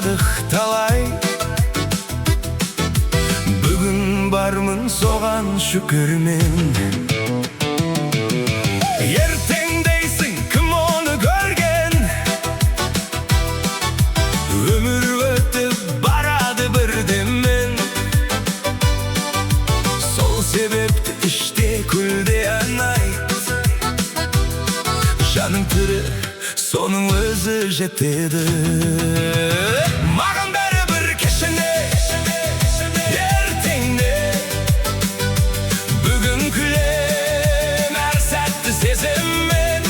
Ырмадық талай, бүгін бармын соған шүкірмен. Ертең дейсің кім оны көрген, өмір өтіп барады бірдемен. Сол себепті іште күлде айт, жаның тірі соның өзі жетеді. Маған бәрібір кешіне, ертеңіне, бүгін күлем әр сәтті сезіммен.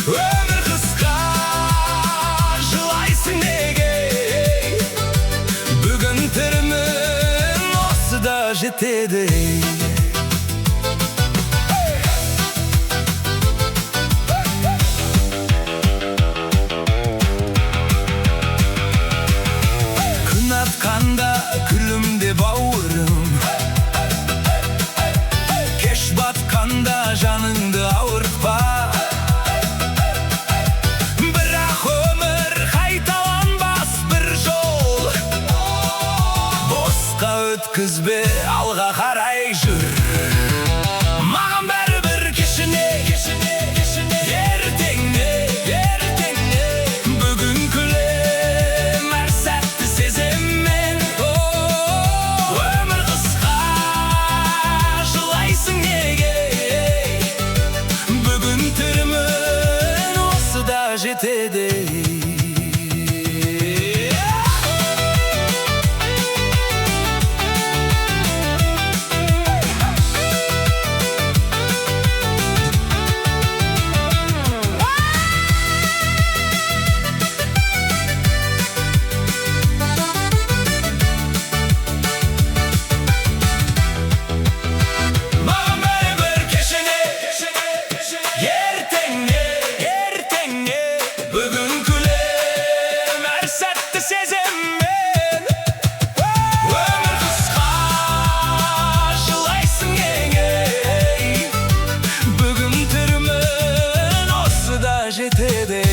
Өмір қысқа, жылайсың неге, бүгін тірімін осы да жетеді. Атқанда күлімде бауырым, кеш батқанда жаныңды ауыртпа. Бірақ өмір қайталанбас бір жол, босқа өткізбе, алға қарай жүр. Маған бәрібір кешіне, ертеңіне, бүгін күлем әр сәтті сезіммен. Өмір қысқа, жылайсың неге, бүгін тірімін осы да жетеді. Бүгін күлем әр сәтті сезіммен. Өмір қысқа, жылайсың неге, бүгін тірімін осы да жетеді.